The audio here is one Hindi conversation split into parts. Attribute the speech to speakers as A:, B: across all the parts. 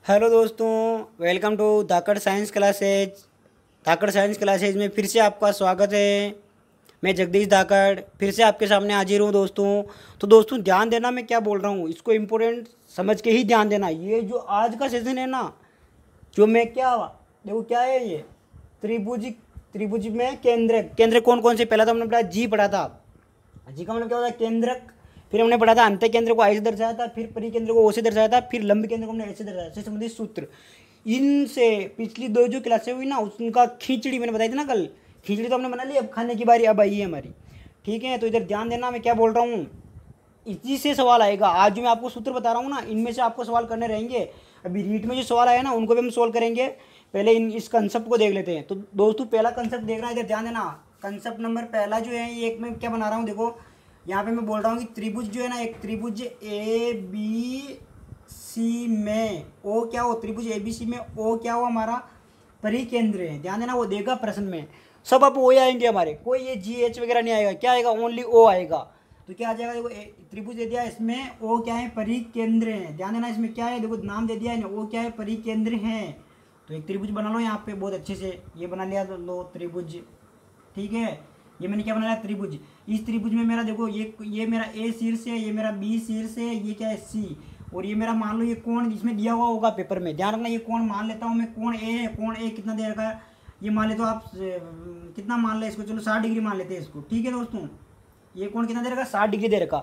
A: हेलो दोस्तों, welcome to Dhakad science classes. Dhakad science classes में फिर से आपका स्वागत है। मैं जगदीश धाकड़ फिर से आपके सामने हाजिर हूँ दोस्तों। तो दोस्तों ध्यान देना, मैं क्या बोल रहा हूँ इसको इम्पोर्टेंट समझ के ही ध्यान देना। ये जो आज का सेशन है ना, जो मैं क्या देखो क्या है ये त्रिभुज। त्रिभुज में केंद्र केंद्र कौन कौन से, पहला तो हमने पढ़ा जी पढ़ा था। जी का मतलब क्या होता है केंद्रक। फिर हमने पढ़ा था अंत केंद्र को आई से दर्शाया था, फिर परिकेंद्र को ओ से दर्शाया था, फिर लंब केंद्र को हमने ऐसे दर्शाया से संबंधित सूत्र। इनसे पिछली दो जो क्लासें हुई ना उनका खिचड़ी मैंने बताई थी ना कल। खिचड़ी तो हमने बना ली, अब खाने की बारी अब आई है हमारी। ठीक है, तो इधर ध्यान देना मैं क्या बोल रहा हूँ। इसी से सवाल आएगा। आज जो मैं आपको सूत्र बता रहा हूँ ना, इनमें से आपको सवाल करने रहेंगे। अभी रीट में जो सवाल आया ना उनको भी हम सोल्व करेंगे। पहले इस कंसेप्ट को देख लेते हैं। तो दोस्तों पहला कंसेप्ट देखना, इधर ध्यान देना। कंसेप्ट नंबर पहला जो है ये एक मैं क्या बना रहा हूँ, देखो यहाँ पे मैं बोल रहा हूँ कि त्रिभुज जो है ना, एक त्रिभुज ए बी सी में ओ क्या हो, त्रिभुज ए बी सी में ओ क्या हो हमारा परिकेंद्र है। ध्यान देना, वो देगा प्रश्न में। सब अब ओ ही आएंगे हमारे, कोई ये जी एच वगैरह नहीं आएगा। क्या आएगा, ओनली ओ आएगा। तो क्या आ जाएगा, देखो त्रिभुज दे दिया, इसमें ओ क्या है परिकेंद्र है। ध्यान देना, इसमें क्या है, देखो नाम दे दिया है ना, ओ क्या है परिकेंद्र है। तो एक त्रिभुज बना लो यहाँ पे बहुत अच्छे से, ये बना लिया तो लो त्रिभुज। ठीक है, ये मैंने क्या बनाया त्रिभुज। इस त्रिभुज में मेरा देखो ये मेरा ए शीर्ष है, ये मेरा बी शीर्ष है, ये क्या है सी। और ये मेरा मान लो ये कोण इसमें दिया हुआ होगा पेपर में, ध्यान रखना। ये कोण मान लेता हूँ मैं, कोण ए है। कोण ए कितना दे रखा है, ये मान लेते हो आप कितना मान ले इसको, चलो 60 डिग्री मान लेते हैं इसको। ठीक है दोस्तों, ये कोण कितना दे रखा, 60 डिग्री दे रखा।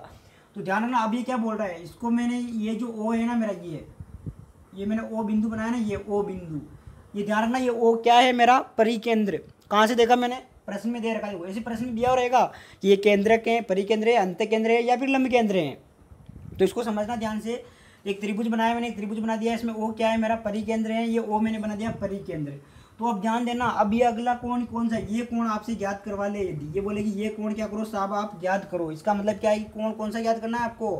A: तो ध्यान रखना, अब ये क्या बोल रहा है, इसको मैंने ये जो ओ है ना मेरा, ये मैंने ओ बिंदु बनाया ना, ये ओ बिंदु। ये ध्यान रखना, ये ओ क्या है मेरा परिकेंद्र। कहाँ से देखा मैंने, प्रश्न में दे रखा है। ऐसे प्रश्न में दिया रहेगा कि ये केंद्रक है, परिकेंद्र है, अंत केंद्र है या फिर लंब केंद्र है। तो इसको समझना ध्यान से। एक त्रिभुज बनाया मैंने, एक त्रिभुज बना दिया, इसमें ओ क्या है मेरा परिकेंद्र है, ये ओ मैंने बना दिया परिकेंद्र। तो अब ध्यान देना, अब ये अगला कोण कौन सा, ये कोण आपसे ज्ञात करवा ले। यदि ये बोले कि ये कोण क्या करो साहब आप ज्ञात करो, इसका मतलब क्या है कि कोण कौन सा ज्ञात करना है आपको,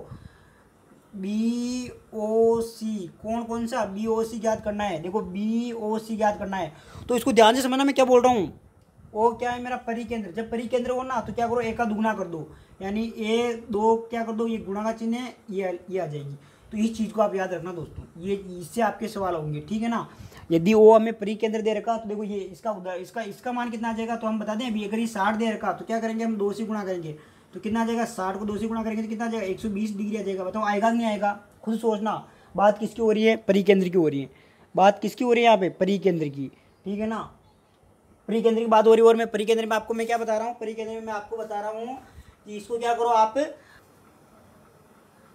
A: बी ओ सी। कौन कौन सा बी ओ सी ज्ञात करना है, देखो बी ओ सी ज्ञात करना है। तो इसको ध्यान से समझना मैं क्या बोल रहा हूँ। ओ क्या है मेरा परिकेंद्र, जब परिकेंद्र हो ना तो क्या करो, एक का दुगुना कर दो, यानी ए दो क्या कर दो, ये गुणा का चिन्ह है, ये आ जाएगी। तो इस चीज़ को आप याद रखना दोस्तों, ये इससे आपके सवाल होंगे। ठीक है ना, यदि ओ हमें परिकेंद्र दे रखा तो देखो ये इसका मान कितना आ जाएगा, तो हम बता दें अभी। अगर ये 60 दे रखा तो क्या करेंगे हम, 2 से गुणा करेंगे। तो कितना आ जाएगा, 60 को 2 से गुणा करेंगे तो कितना आ जाएगा, 120 डिग्री आ जाएगा। बताओ आएगा कि नहीं आएगा, खुद सोचना। बात किसकी हो रही है, परिकेंद्र की हो रही है। बात किसकी हो रही है यहाँ पे, परिकेंद्र की। ठीक है ना, परिकेंद्र की बात हो रही है। और मैं परिकेंद्र में आपको मैं क्या बता रहा हूँ, परिकेंद्र में मैं आपको बता रहा हूँ कि इसको क्या करो आप।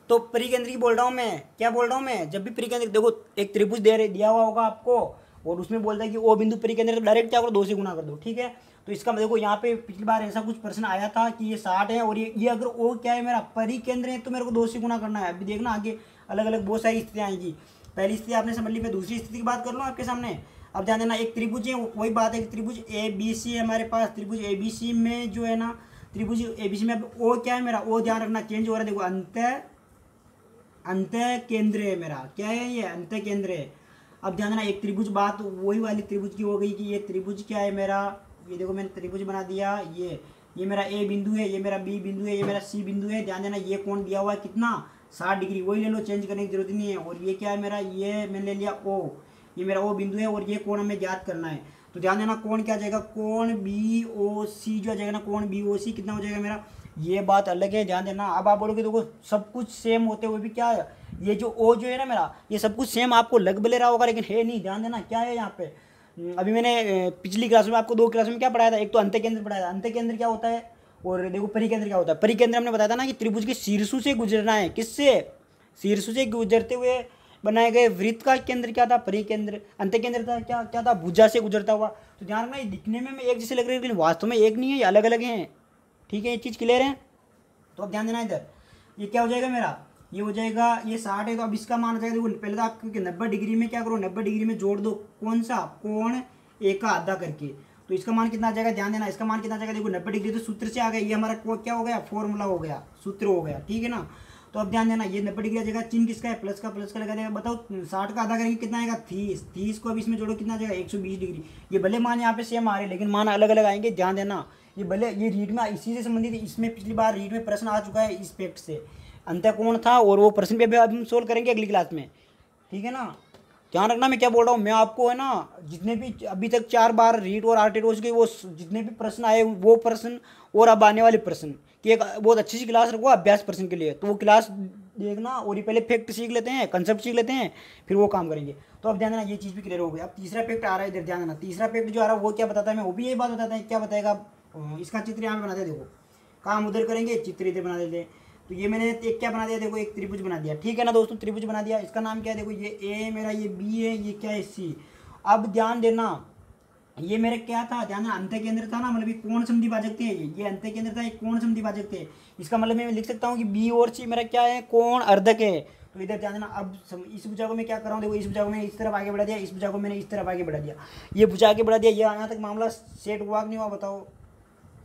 A: तो परिकेंद्र की बोल रहा हूँ मैं, क्या बोल रहा हूँ मैं, जब भी परिकेंद्र देखो एक त्रिभुज दिया हुआ होगा आपको, और उसमें बोलता है कि ओ बिंदु परिकेंद्र, तो डायरेक्ट क्या करो 2 से गुणा कर दो। ठीक है, तो इसका देखो यहाँ पे पिछली बार ऐसा कुछ प्रश्न आया था कि ये 60 है, और ये अगर ओ क्या है मेरा परिकेंद्र है तो मेरे को 2 से गुणा करना है। अभी देखना आगे अलग अलग बहुत सारी स्थितियाँ आएंगी। पहली स्थिति आपने समझ ली, मैं दूसरी स्थिति की बात कर लूँ आपके सामने। अब ध्यान देना, एक त्रिभुज है, वही बात है कि त्रिभुज ए बी सी है हमारे पास। त्रिभुज ए बी सी में जो है ना, त्रिभुज ए बी सी में ओ क्या है मेरा, ओ ध्यान रखना चेंज हो रहा है। देखो अंत केंद्र है मेरा, क्या है ये अंत केंद्र है। अब ध्यान देना, एक त्रिभुज बात वही वाली त्रिभुज की हो गई कि ये त्रिभुज क्या है मेरा, ये देखो मैंने त्रिभुज बना दिया। ये मेरा ए बिंदु है, ये मेरा बी बिंदु है, ये मेरा सी बिंदु है। ध्यान देना, ये कोण दिया हुआ है कितना, 60 डिग्री। वही ले लो, चेंज करने की जरूरत नहीं है। और ये क्या है मेरा, ये मैंने ले लिया ओ, ये मेरा ओ बिंदु है, और ये कोण हमें ज्ञात करना है। तो ध्यान देना, कोण क्या आ जाएगा, कोण बी ओ सी जो आ जाएगा ना, कोण बी ओ सी कितना हो जाएगा मेरा, ये बात अलग है। ध्यान देना, अब आप बोलोगे देखो सब कुछ सेम होते हुए भी क्या है, ये जो ओ जो है ना मेरा, ये सब कुछ सेम आपको लग बले रहा होगा, लेकिन है नहीं। ध्यान देना क्या है यहाँ पे। अभी मैंने पिछली क्लास में आपको 2 क्लास में क्या पढ़ाया था, एक तो अंत केंद्र पढ़ाया था। अंत केंद्र क्या होता है, और देखो परिकेंद्र क्या होता है। परिकेंद्र हमने बताया था ना कि त्रिभुज के शीर्षों से गुजरना है, किससे, शीर्षों से गुजरते हुए बनाए गए वृत्त का केंद्र क्या था, परिकेंद्र। अंत केंद्र था क्या क्या था, भुजा से गुजरता हुआ। तो ध्यान रखना, ये दिखने में एक जैसे लग रहे हैं लेकिन वास्तव में एक नहीं है, ये अलग अलग हैं। ठीक है, ये चीज़ क्लियर है। तो अब ध्यान देना, इधर ये क्या हो जाएगा मेरा, ये हो जाएगा, ये 60 है तो अब इसका मान हो जाएगा। देखो पहले तो आप 90 डिग्री में क्या करो, 90 डिग्री में जोड़ दो कौन सा, कोण ए का आधा करके। तो इसका मान कितना आ जाएगा, ध्यान देना, इसका मान कितना आ जाएगा। देखो 90 डिग्री तो सूत्र से आ गया, ये हमारा क्या हो गया, फॉर्मूला हो गया, सूत्र हो गया। ठीक है ना, तो अब ध्यान देना, ये 90 डिग्री आ जाएगा। चिन्ह किसका है, प्लस का लगा देगा। बताओ 60 का आधा करेंगे कितना आएगा, 30 को अब इसमें जोड़ो कितना आ जाएगा, 120 डिग्री। ये भले मान यहाँ पे सेम आ रहे लेकिन मान अलग अलग आएंगे। ध्यान देना, ये भले ये रीड में इसी से संबंधित, इसमें पिछली बार रीड में प्रश्न आ चुका है इस पेक्ट से, अंतःकोण था, और वो प्रश्न पे भी अब हम सोल्व करेंगे अगली क्लास में। ठीक है ना, ध्यान रखना मैं क्या बोल रहा हूँ। मैं आपको है ना जितने भी अभी तक 4 बार रीट और आर्टेट हो चुके वो जितने भी प्रश्न आए वो प्रश्न और अब आने वाले प्रश्न की एक बहुत अच्छी सी क्लास रखो अभ्यास प्रश्न के लिए। तो वो क्लास देखना और ये पहले फैक्ट सीख लेते हैं, कंसेप्ट सीख लेते हैं, फिर वो काम करेंगे। तो अब ध्यान देना ये चीज़ भी क्लियर हो गई। अब तीसरा फैक्ट आ रहा है इधर, ध्यान देना। तीसरा फैक्ट जो आ रहा है वो क्या बताता है, मैं वो भी यही बात बताता है। क्या बताएगा, इसका चित्र यहाँ पे बनाते हैं। देखो काम उधर करेंगे, चित्र इधर बना देते हैं। तो ये मैंने एक क्या बना दिया, देखो एक त्रिभुज बना दिया, ठीक है ना दोस्तों। त्रिभुज बना दिया, इसका नाम क्या है, देखो ये ए मेरा, ये बी है, ये क्या है सी। अब ध्यान देना ये मेरे क्या था, ध्यान देना अंत केंद्र था ना, मतलब ये कोण समद्विभाजक थे। ये अंत केंद्र था, एक कोण समद्विभाजक थे। इसका मतलब मैं लिख सकता हूँ कि बी और सी मेरा क्या है, कोण अर्धक है। तो इधर ध्यान देना। अब इस भुजा को मैं क्या कर रहा हूँ, देखो इस भुजा को मैंने इस तरफ आगे बढ़ा दिया, इस भुजा को मैंने इस तरफ आगे बढ़ा दिया, ये भुजा आगे बढ़ा दिया। ये यहाँ तक मामला सेट हुआ कि नहीं हुआ बताओ,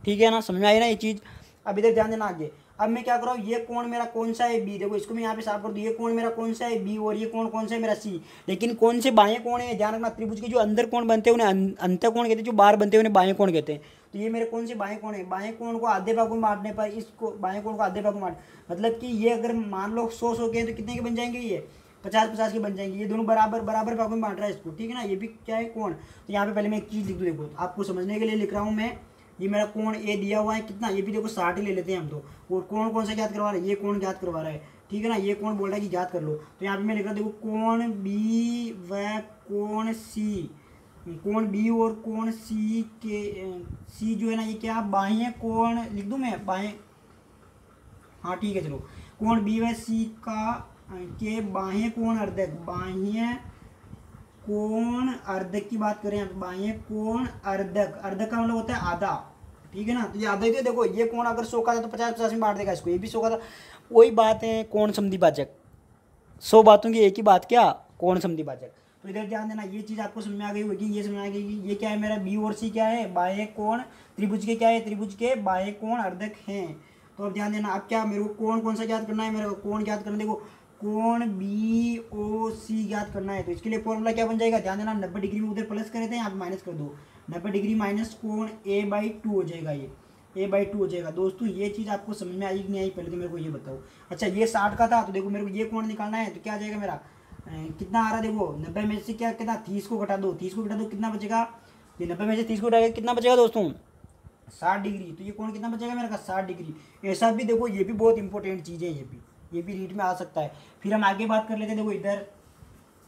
A: ठीक है ना, समझ में आई ना ये चीज़। अब इधर ध्यान देना आगे। अब मैं क्या कर रहा हूँ, ये कोण मेरा कौन सा है, बी। देखो इसको मैं यहाँ पे साफ कर दूँ, ये कोण मेरा कौन सा है, बी, और ये कोण कौन सा है मेरा, सी। लेकिन कौन से बाएं कोण है, ध्यान रखना। त्रिभुज के जो अंदर कोण बनते हैं उन्हें अंत कोण कहते हैं, जो बाहर बनते हैं उन्हें बाएं कोण कहते हैं। तो ये मेरे कौन से बाएं कोण है, बाएं कोण को आधे भागों में बांटने पर, इसको बाएं कोण को आधे भागों में मतलब कि ये अगर मान लो 100 के हैं तो कितने के बन जाएंगे, ये 50 के बन जाएंगे। ये दोनों बराबर बराबर भागों में बांट रहा है इसको, ठीक है ना। ये भी क्या है, कोण। तो यहाँ पे पहले मैं एक चीज़ लिख दूँ, देखो आपको समझने के लिए लिख रहा हूँ मैं। ये मेरा कोण ए दिया हुआ है कितना, ये भी देखो 60 ही ले लेते हैं हम तो। और कोण कौन सा ज्ञात करवा रहा है, ये कोण ज्ञात करवा रहा है, ठीक है ना। ये कोण बोल रहा है कि ज्ञात कर लो। तो यहाँ पे मैं लिख रहा हूँ, देखो कोण बी व कोण सी, कोण बी और कोण सी के, सी जो है ना ये क्या, बाह्य कोण लिख दूँ मैं, बाह्य, हाँ ठीक है चलो। कोण बी व सी का के बाह्य कोण अर्धक, बाह्य कोण अर्धक की बात करें, बाह्य कोण अर्धक, अर्धक का मतलब होता है आधा, ठीक है ना। तो ये आधा ही तो, देखो ये कोण अगर 100 का था तो 50 में बांट देगा इसको, ये भी 100 का था। वही बात है कोण समद्विभाजक, 100 बातों की एक ही बात, क्या, कोण समद्विभाजक। तो इधर ध्यान देना, ये चीज़ आपको समझ में आ गई होगी, ये समझ में आ गई कि ये क्या है मेरा, बी और सी क्या है, बाह्य कोण त्रिभुज के क्या है, त्रिभुज के बाह्य कोण अर्धक हैं। तो अब ध्यान देना, अब क्या मेरे को कोण कौन सा ज्ञात करना है, मेरे को कोण ज्ञात करना, देखो कोण बी ओ सी ज्ञात करना है। तो इसके लिए फॉर्मूला क्या बन जाएगा, ध्यान देना 90 डिग्री में उधर प्लस करे थे, यहाँ पे माइनस कर दो, 90 डिग्री माइनस कोण a/2 हो जाएगा, ये a/2 हो जाएगा। दोस्तों ये चीज़ आपको समझ में आई कि नहीं आई, पहले तो मेरे को ये बताओ। अच्छा ये 60 का था, तो देखो मेरे को ये कोण निकालना है, तो क्या आ जाएगा मेरा, कितना आ रहा है, देखो 90 में से क्या कितना, 30 को घटा दो, 30 को घटा दो कितना बचेगा, ये 90 में से 30 को घटाएगा कितना बचेगा दोस्तों, 60 डिग्री। तो ये कोण कितना बचेगा मेरा का, 60 डिग्री। ऐसा भी देखो, ये भी बहुत इंपॉर्टेंट चीज़ है, ये भी रीट में आ सकता है। फिर हम आगे बात कर लेते हैं, देखो इधर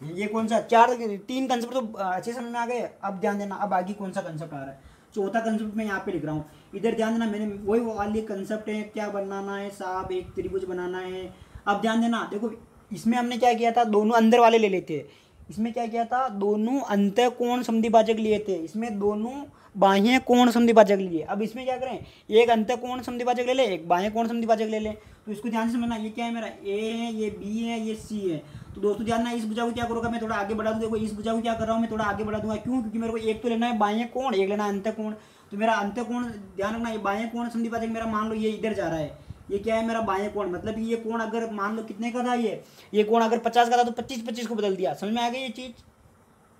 A: ये कौन सा, 3 कंसेप्ट तो अच्छे समझ में आ गए। अब ध्यान देना, अब आगे कौन सा कंसेप्ट आ रहा है, चौथा कंसेप्ट मैं यहाँ पे लिख रहा हूँ। इधर ध्यान देना, मैंने वही वाली कंसेप्ट है, क्या बनाना है साहब, एक त्रिभुज बनाना है। अब ध्यान देना, देखो इसमें हमने क्या किया था, दोनों अंदर वाले ले लेते। इसमें क्या किया था, दोनों अंतःकोण समद्विभाजक लिए थे, इसमें दोनों बाह्य कोण समद्विभाजक लिए। अब इसमें क्या करें, एक अंतःकोण समद्विभाजक ले ले, एक बाह्य कोण समद्विभाजक ले ले। तो इसको ध्यान से समझना, ये क्या है मेरा, ए है, ये बी है, ये सी है। तो दोस्तों ध्यान ना, इस भुजा को क्या करूँगा मैं, थोड़ा आगे बढ़ा दूँ। देखो इस भुजा को क्या कर रहा हूँ मैं, थोड़ा आगे बढ़ा दूंगा, क्यों, क्योंकि मेरे को एक तो लेना है बाह्य कोण, एक लेना है अंतःकोण। तो मेरा अंतःकोण ध्यान रखना, ये बाह्य कोण समद्विभाजक मेरा मान लो ये इधर जा रहा है, ये क्या है मेरा बाह्य कोण, मतलब ये कोण अगर मान लो कितने का था, ये कोण अगर 50 का था तो 25 को बदल दिया, समझ में आ गई ये चीज़।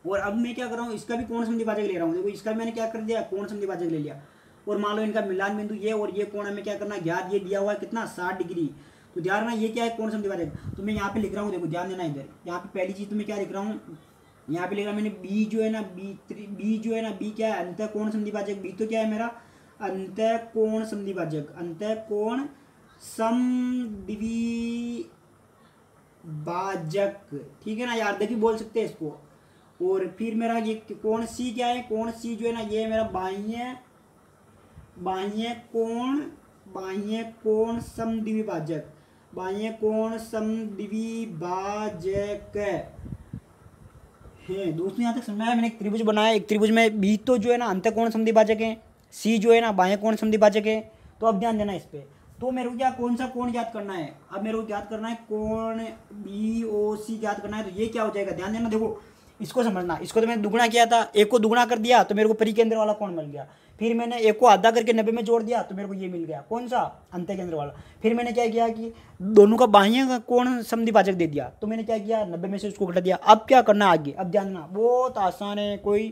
A: और अब मैं क्या कर रहा हूँ, इसका भी कोण समद्विभाजक ले रहा हूँ। देखो इसका मैंने क्या कर दिया, कोण समद्विभाजक ले लिया। और मान लो इनका मिलान बिंदु ये और ये कोण हमें क्या करना है, ज्ञात, ये दिया हुआ है कितना, 60 डिग्री। तो ध्यान रखना ये क्या है, कोण समद्विभाजक। तो मैं यहाँ पे लिख रहा हूँ, देखो ध्यान देना इधर, यहाँ पे पहली चीज़ तो मैं क्या लिख रहा हूँ, यहाँ पे लिख रहा मैंने बी जो है ना, बी जो है ना, बी क्या है, अंतःकोण समद्विभाजक। बी तो क्या है मेरा, अंतःकोण समद्विभाजक, अंतःकोण समद्विभाजक, ठीक है ना, यार देखिए बोल सकते हैं इसको। और फिर मेरा ये कोण सी क्या है, कोण सी जो है ना, ये मेरा बाह्य कोण समद्विभाजक, बाह्य कोण समद्विभाजक है। दोस्तों यहाँ तक समझ में आया, मैंने एक त्रिभुज बनाया, एक त्रिभुज में बी तो जो है ना अंतःकोण समद्विभाजक है, सी जो है ना बाह्य कोण समद्विभाजक है। तो अब ध्यान देना इस पे। तो मेरे को क्या, कौन सा कोण ज्ञात करना है, अब मेरे को ज्ञात करना है कोण बी ओ सी ज्ञात करना है। तो ये क्या हो जाएगा, ध्यान देना, देखो इसको समझना, इसको तो मैंने दुगुना किया था, एक को दुगुना कर दिया तो मेरे को परिकेंद्र वाला कोण मिल गया। फिर मैंने एक को आधा करके 90 में जोड़ दिया तो मेरे को ये मिल गया, कौन सा, अंतःकेंद्र वाला। फिर मैंने क्या किया कि दोनों का बाह्य कोण समद्विभाजक दे दिया, तो मैंने क्या किया, 90 में से उसको घटा दिया। अब क्या करना आगे, अब ध्यान देना, बहुत आसान है, कोई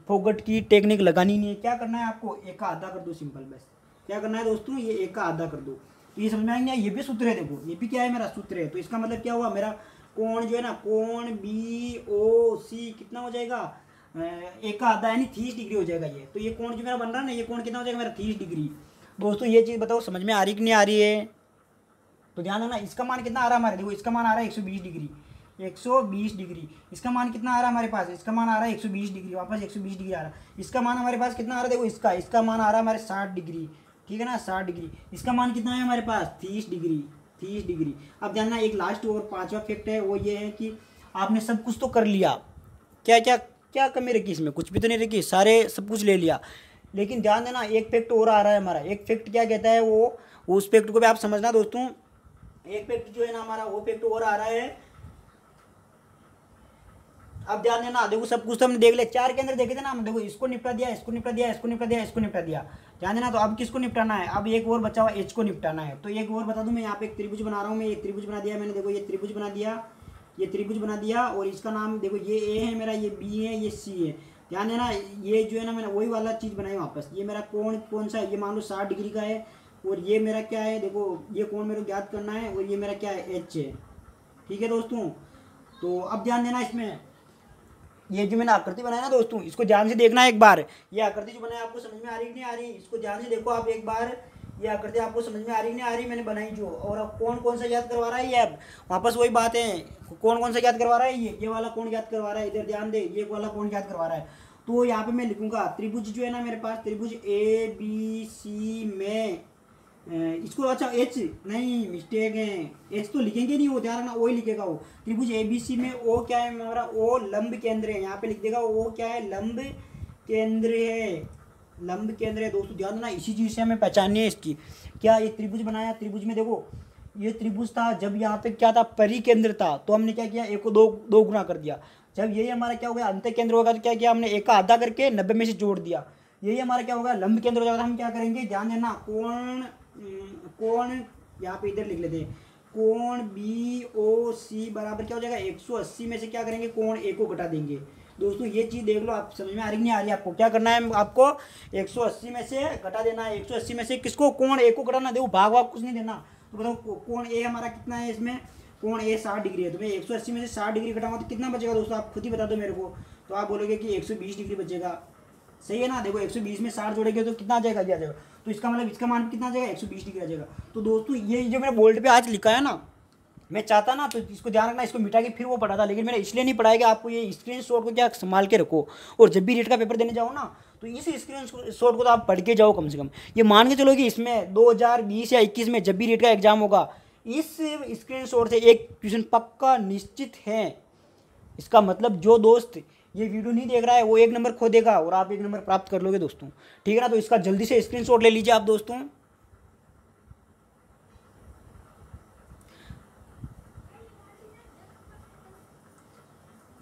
A: फोगट की टेक्निक लगानी नहीं है। क्या करना है आपको, एक का आधा कर दो, सिंपल, बस क्या करना है दोस्तों, ये एक का आधा कर दो। तो ये समझ में आएंगे, ये भी सूत्र है, देखो ये भी क्या है मेरा सूत्र है। तो इसका मतलब क्या हुआ, मेरा कोण जो है ना, कोण BOC कितना हो जाएगा, एक का आधा यानी 30 डिग्री हो जाएगा ये। तो ये कोण जो मेरा बन रहा है ना, ये कोण कितना हो जाएगा मेरा 30 डिग्री। दोस्तों ये चीज़ बताओ समझ में आ रही कि नहीं आ रही है? तो ध्यान देना, इसका मान कितना आ रहा है हमारे, देखो इसका मान आ रहा है 120 डिग्री, 120 डिग्री। इसका मान कितना आ रहा है हमारे पास, इसका मान आ रहा है 120 डिग्री, वापस 120 डिग्री आ रहा है। इसका मान हमारे पास कितना आ रहा है, देखो इसका मान आ रहा है हमारे 60 डिग्री, ठीक है ना, 60 डिग्री। इसका मान कितना है हमारे पास, 30 डिग्री, 30 डिग्री। अब जानना एक लास्ट और पांचवा फैक्ट है, वो ये है कि आपने सब कुछ तो कर लिया, क्या क्या क्या कमी रखी इसमें, कुछ भी तो नहीं रखी, सारे सब कुछ ले लिया। लेकिन ध्यान देना एक फैक्ट और आ रहा है हमारा। एक फैक्ट क्या कहता है, वो उस फैक्ट को भी आप समझना दोस्तों। एक फैक्ट जो है ना हमारा, वो फैक्ट और आ रहा है। अब ध्यान देना, देखो सब कुछ तो हमने देख लिया, 4 के अंदर देखे थे ना हम, देखो इसको निपटा दिया, इसको निपटा दिया, इसको निपटा दिया, इसको निपटा दिया। ध्यान देना, तो अब किसको निपटाना है, अब एक और बचा हुआ H को निपटाना है। तो एक और बता दूं, मैं यहाँ पे एक त्रिभुज बना रहा हूँ, मैं एक त्रिभुज बना दिया मैंने, देखो ये त्रिभुज बना दिया, ये त्रिभुज बना दिया, और इसका नाम देखो ये A है मेरा, ये B है, ये C है। ध्यान देना, ये जो है ना मैंने वही वाला चीज़ बनाई वापस। ये मेरा कोण कौन सा है, ये मान लो 60 डिग्री का है, और ये मेरा क्या है, देखो ये कोण मेरे को ज्ञात करना है, और ये मेरा क्या है, H है, ठीक है दोस्तों। तो अब ध्यान देना, इसमें ये जो मैंने आकृति बनाया ना दोस्तों, इसको ध्यान से देखना एक बार। ये आकृति जो बनाया आपको समझ में आ रही कि नहीं आ रही, इसको ध्यान से देखो आप एक बार। ये आकृति आपको समझ में आ रही कि नहीं आ रही, मैंने बनाई जो। और अब कौन सा याद करवा रहा है ये, अब वापस वही बात है, कौन सा याद करवा रहा है, ये वाला कौन याद करवा रहा है, इधर ध्यान दे, ये वाला कौन याद करवा रहा है। तो यहाँ पे मैं लिखूंगा त्रिभुज जो है ना मेरे पास, त्रिभुज ABC में इसको, अच्छा H नहीं, मिस्टेक है, H तो लिखेंगे नहीं, वो ध्यान रखना, O ही लिखेगा वो। त्रिभुज ABC में O क्या है हमारा, O लंब केंद्र है, यहाँ पे लिख देगा O क्या है, लंब केंद्र है, लंब केंद्र है दोस्तों। ध्यान देना, इसी चीज़ से हमें पहचाननी है इसकी। क्या ये त्रिभुज बनाया, त्रिभुज में देखो ये त्रिभुज था, जब यहाँ पे क्या था, परिकेंद्र था, तो हमने क्या किया, एक को दो गुना कर दिया। जब यही हमारा क्या हो गया, अंत केंद्र होगा, तो क्या किया हमने, एक का आधा करके 90 में से जोड़ दिया। यही हमारा क्या होगा, लंब केंद्र हो जाएगा। हम क्या करेंगे, ध्यान देना, कोण यहाँ पे इधर लिख लेते हैं, कोण BOC बराबर क्या हो जाएगा, 180 में से क्या करेंगे, कोण A को घटा देंगे। दोस्तों ये चीज़ देख लो, आप समझ में आ रही नहीं आ रही, आपको क्या करना है, आपको 180 में से घटा देना है। 180 में से किसको, कोण A को घटाना, देखो भाग भाग कुछ नहीं देना। तो बताओ कोण A हमारा कितना है, इसमें कोण A 60 डिग्री है, तो मैं 180 में से 60 डिग्री घटाऊंगा तो कितना बचेगा दोस्तों, आप खुद ही बता दो मेरे को। तो आप बोलोगे कि 120 डिग्री बचेगा, सही है ना। देखो 120 में 60 जोड़ेंगे तो कितना आ जाएगा, दिया जाएगा। तो इसका मतलब इसका मान कितना आ जाएगा, 120 डिग्री आ जाएगा। तो दोस्तों ये जो मैंने बोर्ड पे आज लिखा है ना, मैं चाहता ना तो इसको ध्यान रखना, इसको मिटा के फिर वो पढ़ा था, लेकिन मैंने इसलिए नहीं पढ़ाया कि आपको ये स्क्रीनशॉट को क्या संभाल के रखो, और जब भी रीट का पेपर देने जाओ ना, तो इस स्क्रीनशॉट को तो आप पढ़ के जाओ कम से कम। ये मान के चलो कि इसमें 2020 या 21 में जब भी रीट का एग्जाम होगा, इस स्क्रीनशॉट से एक क्वेश्चन पक्का निश्चित है। इसका मतलब जो दोस्त ये वीडियो नहीं देख रहा है वो 1 नंबर खो देगा, और आप 1 नंबर प्राप्त कर लोगे दोस्तों, ठीक है ना। तो इसका जल्दी से स्क्रीनशॉट ले लीजिए आप दोस्तों।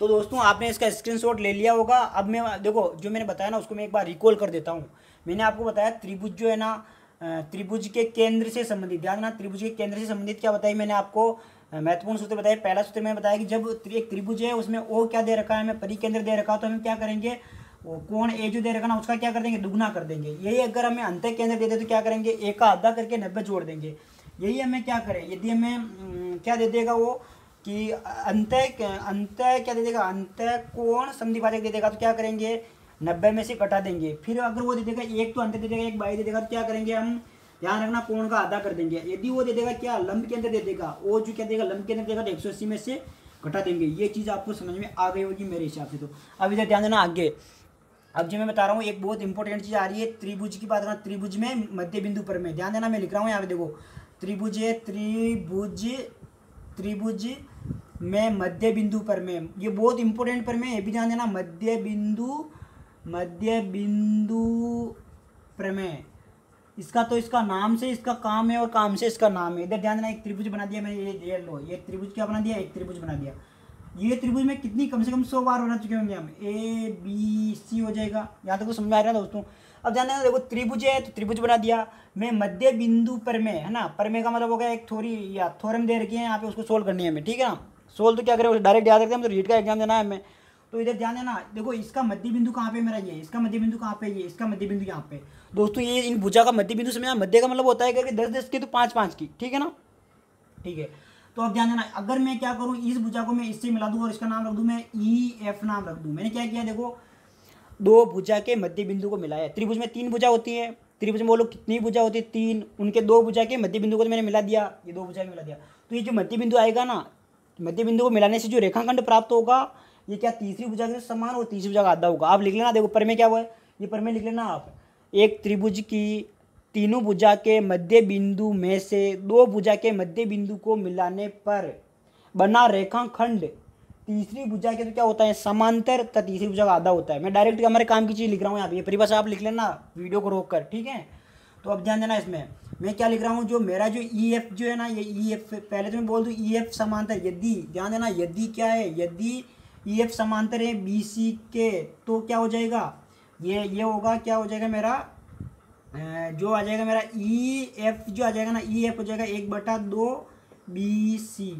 A: तो दोस्तों आपने इसका स्क्रीनशॉट ले लिया होगा। अब मैं देखो जो मैंने बताया ना उसको मैं एक बार रिकॉल कर देता हूँ। मैंने आपको बताया त्रिभुज जो है ना, त्रिभुज के केंद्र से संबंधित, ध्यान देना, त्रिभुज के केंद्र से संबंधित क्या बताई मैंने आपको, महत्वपूर्ण सूत्र बताया। पहला सूत्र मैंने बताया कि जब एक त्रिभुज है उसमें O क्या दे रखा है, हमें परिकेंद्र दे रखा है, तो हम क्या करेंगे, वो कोण A जो दे रखा ना उसका क्या कर देंगे, दुगना कर देंगे। यही अगर हमें अंत केंद्र दे दे तो क्या करेंगे, A का आधा करके 90 जोड़ देंगे। यही हमें क्या करें, यदि हमें क्या दे देगा वो कि अंत क्या दे देगा, अंत कोण समद्विभाजक दे देगा, तो क्या करेंगे, 90 में से घटा देंगे। फिर अगर वो दे देगा एक तो अंत दे देगा, एक बाई दे देगा, तो क्या करेंगे हम, ध्यान रखना, कोण का आधा कर देंगे। यदि वो दे देगा क्या, लंब केंद्र दे देगा, वो जो क्या देगा, लंब केंद्र देगा, तो 180 में से घटा देंगे। ये चीज़ आपको समझ में आ गई होगी मेरे हिसाब से। तो अब इधर ध्यान देना आगे। अब जो मैं बता रहा हूँ एक बहुत इंपॉर्टेंट चीज़ आ रही है, त्रिभुज की बात करना, त्रिभुज में मध्य बिंदु पर में, ध्यान देना, मैं लिख रहा हूँ यहाँ पे देखो, त्रिभुज है, त्रिभुज में मध्य बिंदु पर में, ये बहुत इंपॉर्टेंट पर में, ये भी ध्यान देना, मध्य बिंदु प्रमेय। इसका तो इसका नाम से इसका काम है, और काम से इसका नाम है। इधर ध्यान देना, एक त्रिभुज बना दिया मैंने, ये लो, ये त्रिभुज क्या बना दिया, एक त्रिभुज बना दिया। ये त्रिभुज में कितनी, कम से कम 100 बार बना चुके होंगे हम, ABC हो जाएगा। यहाँ तक तो समझ में आ रहा है दोस्तों। अब ध्यान देना, देखो त्रिभुज है तो त्रिभुज बना दिया, मैं मध्य बिंदु पर में, है ना, पर में का मतलब हो गया एक थोड़ी या थ्योरम दे रखी है यहाँ पे, उसको सोल्व करनी है हमें, ठीक है ना। सोल्व तो क्या करें, डायरेक्ट याद रखते हैं, तो रीट का एग्जाम देना है हमें। तो इधर ध्यान देना, देखो इसका मध्य बिंदु कहाँ पे मेरा, ये इसका मध्य बिंदु कहाँ पे, ये इसका मध्य बिंदु यहाँ पे। दोस्तों ये इन भुजा का मध्य बिंदु समझना, मध्य का मतलब होता है कि 10-10 की तो 5-5 की, ठीक है ना, ठीक है। तो अब ध्यान देना, अगर मैं क्या करूँ, इस भुजा को मैं इससे मिला दूँ और इसका नाम रख दूँ मैं ई एफ नाम रख दूँ। मैंने क्या किया, देखो दो भुजा के मध्य बिंदु को मिलाया। त्रिभुज में 3 भुजा होती है, त्रिभुज में बोलो कितनी भुजा होती है, 3, उनके 2 भुजा के मध्य बिंदु को तो मैंने मिला दिया, ये 2 भुजा के मिला दिया। तो ये जो मध्य बिंदु आएगा ना, मध्य बिंदु को मिलाने से जो रेखाखंड प्राप्त होगा ये क्या तीसरी भुजा के समान और तीसरी भुजा का आधा होगा। आप लिख लेना, देखो पर में क्या हुआ है, ये पर में लिख लेना आप, एक त्रिभुज की तीनों भुजा के मध्य बिंदु में से 2 भुजा के मध्य बिंदु को मिलाने पर बना रेखाखंड तीसरी भुजा के तो क्या होता है समांतर, तथा तीसरी भुजा का आधा होता है। मैं डायरेक्ट हमारे काम की चीज़ लिख रहा हूँ यहाँ पे, ये परिभाषा आप लिख लेना वीडियो को रोक कर, ठीक है। तो अब ध्यान देना, इसमें मैं क्या लिख रहा हूँ, जो मेरा जो ई एफ जो है ना, ये ई एफ पहले तो मैं बोल दूँ ई एफ समांतर, यदि ध्यान देना यदि क्या है, यदि ई एफ समांतर है बी सी के, तो क्या हो जाएगा, ये होगा, क्या हो जाएगा मेरा, जो आ जाएगा मेरा ई एफ जो आ जाएगा ना, ई एफ हो जाएगा 1/2 बी सी।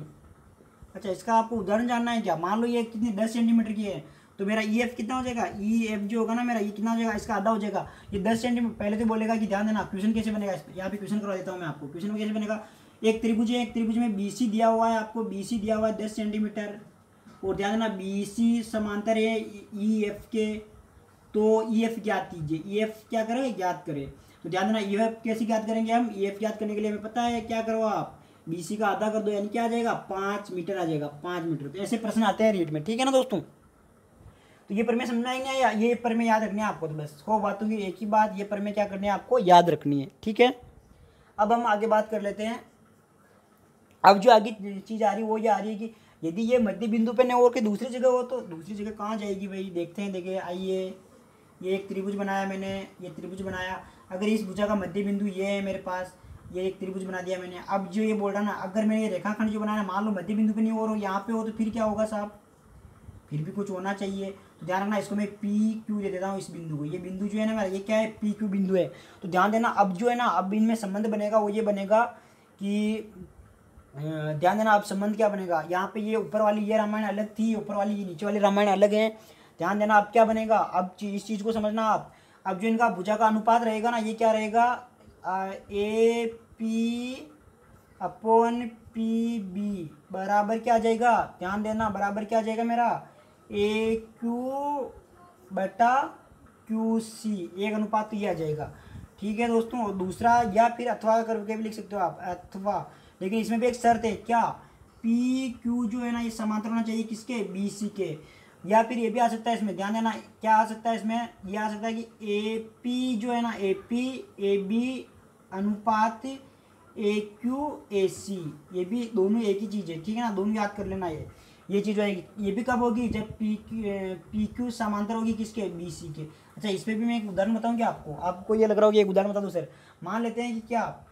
A: अच्छा, इसका आपको उदाहरण जानना है क्या, मान लो ये कितनी 10 सेंटीमीटर की है, तो मेरा ई एफ कितना हो जाएगा, ई एफ जो होगा ना मेरा, ये कितना हो जाएगा, इसका आधा हो जाएगा, ये 10 सेंटीमीटर। पहले तो बोलेगा कि ध्यान देना क्वेश्चन कैसे बनेगा, यहाँ पे क्वेश्चन करवा देता हूँ मैं आपको। क्वेश्चन में कैसे बनेगा, एक त्रिभुज है, एक त्रिभुज में बी सी दिया हुआ है, आपको बी सी दिया हुआ है 10 सेंटीमीटर, और ध्यान देना बी सी समांतर है ई एफ के, तो ई एफ ज्ञात कीजिए, ई एफ क्या करें, ज्ञात करें। तो ध्यान देना ई एफ कैसे ज्ञात करेंगे हम, ई एफ ज्ञात करने के लिए हमें पता है क्या करो आप, बी सी का आधा कर दो, यानी क्या आ जाएगा 5 मीटर आ जाएगा, 5 मीटर। तो ऐसे प्रश्न आते हैं रीट में, ठीक है ना दोस्तों। तो ये प्रमेय समझना ही नहीं, या ये प्रमेय याद रखनी है आपको, तो बस हो बातों की एक ही बात, ये प्रमेय क्या करनी है आपको याद रखनी है, ठीक है। अब हम आगे बात कर लेते हैं। अब जो आगे चीज़ आ रही है वो ये आ रही है कि यदि ये मध्य बिंदु पे न हो के दूसरी जगह हो, तो दूसरी जगह कहाँ जाएगी भाई, देखते हैं। देखिए आइए, ये एक त्रिभुज बनाया मैंने, ये त्रिभुज बनाया, अगर इस भुजा का मध्य बिंदु ये है मेरे पास, ये एक त्रिभुज बना दिया मैंने। अब जो ये बोल रहा ना, अगर मैंने ये रेखाखंड जो बनाया मान लो मध्य बिंदु पे नहीं हो, और यहाँ पे हो, तो फिर क्या होगा साहब, फिर भी कुछ होना चाहिए। तो ध्यान रखना, इसको मैं पी क्यू दे देता हूँ इस बिंदु को, ये बिंदु जो है ना मेरा, ये क्या है, पी क्यू बिंदु है। तो ध्यान देना, अब जो है ना, अब इनमें संबंध बनेगा वो ये बनेगा कि ध्यान देना, अब संबंध क्या बनेगा, यहाँ पे ये ऊपर वाली ये रामायण अलग थी, ऊपर वाली ये नीचे वाली रामायण अलग है। ध्यान देना, अब क्या बनेगा, अब इस चीज़ को समझना आप। अब जो इनका भुजा का अनुपात रहेगा ना, ये क्या रहेगा, A P upon P B बराबर क्या आ जाएगा, ध्यान देना, बराबर क्या आ जाएगा मेरा, ए क्यू बटा क्यू सी, एक अनुपात तो ये आ जाएगा, ठीक है दोस्तों। और दूसरा, या फिर अथवा करके भी लिख सकते हो आप, अथवा, लेकिन इसमें भी एक शर्त है, क्या, पी क्यू जो है ना ये समांतर होना चाहिए किसके, बी सी के। या फिर ये भी आ सकता है इसमें, ध्यान देना क्या आ सकता है इसमें, ये आ सकता है कि ए पी जो है ना, ए पी ए बी अनुपात ए क्यू ए सी, ये भी दोनों एक ही चीज़ है, ठीक है ना, दोनों याद कर लेना। ये चीज़ होगी, ये भी कब होगी, जब पी क्यू समांतर होगी किसके, बी सी के। अच्छा, इस पर भी मैं एक उदाहरण बताऊँगी आपको ये लग रहा होगा एक उदाहरण बता दूँ सर। मान लेते हैं कि क्या,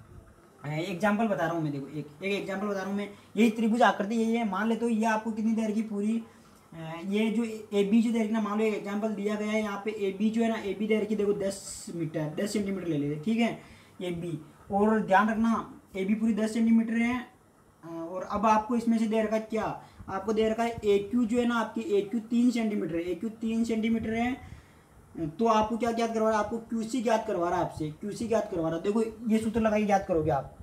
A: एग्जाम्पल बता रहा हूँ मैं, देखो एक एग्जाम्पल बता रहा हूँ मैं, यही त्रिभुज आकृति यही है, मान लेते हो ये आपको कितनी देर की पूरी, ये जो ए बी जो देर की ना, मान लो एग्जाम्पल दिया गया है यहाँ पे, ए बी जो है ना, ए बी देर की देखो 10 सेंटीमीटर ले लेते, ठीक है, ए बी। और ध्यान रखना, ए बी पूरी 10 सेंटीमीटर है, और अब आपको इसमें से दे रखा है क्या, आपको दे रखा है ए क्यू जो है ना, आपकी ए क्यू 3 सेंटीमीटर है, ए क्यू 3 सेंटीमीटर है, तो आपको क्या ज्ञात करवा रहा है, आपको क्यू सी ज्ञात करवा रहा है, आपसे क्यू सी ज्ञात करवा रहा है। देखो ये सूत्र लगा के याद करोगे आप,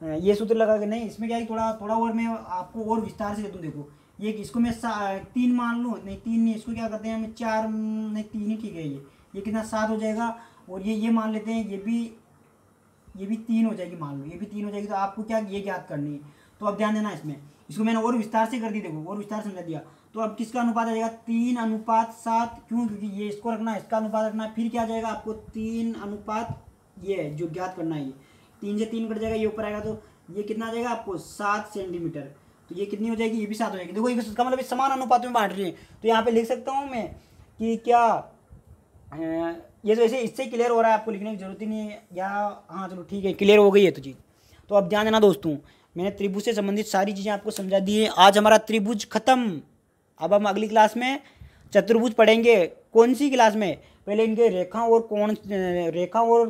A: ये सूत्र लगा के नहीं, इसमें क्या है, थोड़ा और मैं आपको और विस्तार से दे दूँ। देखो ये इसको मैं 3 मान लूँ, नहीं 3 नहीं, इसको क्या करते हैं हम 4, नहीं 3 ही ठीक है, ये कितना 7 हो जाएगा, और ये मान लेते हैं, ये भी 3 हो जाएगी, मान लो ये भी 3 हो जाएगी। तो आपको क्या ये ज्ञात करनी है, तो अब ध्यान देना इसमें, इसको मैंने और विस्तार से कर दी, देखो और विस्तार समझा दिया। तो अब किसका अनुपात आ जाएगा, 3:7, क्यों, क्योंकि ये इसको रखना है, इसका अनुपात रखना है, फिर क्या आ जाएगा आपको 3 अनुपात ये है जो ज्ञात करना है, ये 3 से 3 कट जाएगा, ये ऊपर आएगा, तो ये कितना आ जाएगा आपको 7 सेंटीमीटर। तो ये कितनी हो जाएगी, ये भी 7 हो जाएगी। देखो इसका मतलब समान अनुपात में बांट रही है, तो यहाँ पे लिख सकता हूँ मैं कि क्या, ये तो ऐसे इससे क्लियर हो रहा है, आपको लिखने की जरूरत ही नहीं है, या हाँ चलो ठीक है, क्लियर हो गई है तो चीज़। तो अब ध्यान देना दोस्तों, मैंने त्रिभुज से संबंधित सारी चीज़ें आपको समझा दी है। आज हमारा त्रिभुज खत्म। अब हम अगली क्लास में चतुर्भुज पढ़ेंगे। कौन सी क्लास में, पहले इनके रेखा और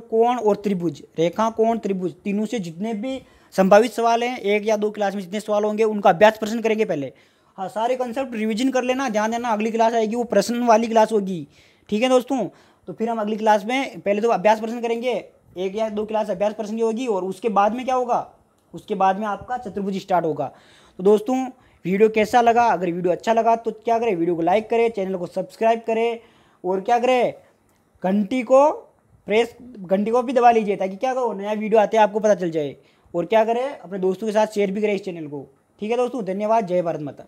A: कोण और त्रिभुज, रेखा कोण त्रिभुज तीनों से जितने भी संभावित सवाल हैं, 1 या 2 क्लास में जितने सवाल होंगे उनका अभ्यास प्रश्न करेंगे पहले। हाँ, सारे कंसेप्ट रिवीजन कर लेना, ध्यान देना, अगली क्लास आएगी वो प्रश्न वाली क्लास होगी, ठीक है दोस्तों। तो फिर हम अगली क्लास में पहले तो अभ्यास प्रश्न करेंगे, 1 या 2 क्लास अभ्यास प्रश्न की होगी, और उसके बाद में क्या होगा, उसके बाद में आपका चतुर्भुज स्टार्ट होगा। तो दोस्तों वीडियो कैसा लगा, अगर वीडियो अच्छा लगा तो क्या करें, वीडियो को लाइक करें, चैनल को सब्सक्राइब करें और क्या करें, घंटी को भी दबा लीजिए ताकि क्या करो नया वीडियो आते हैं आपको पता चल जाए। और क्या करें, अपने दोस्तों के साथ शेयर भी करें इस चैनल को। ठीक है दोस्तों, धन्यवाद। जय भारत माता।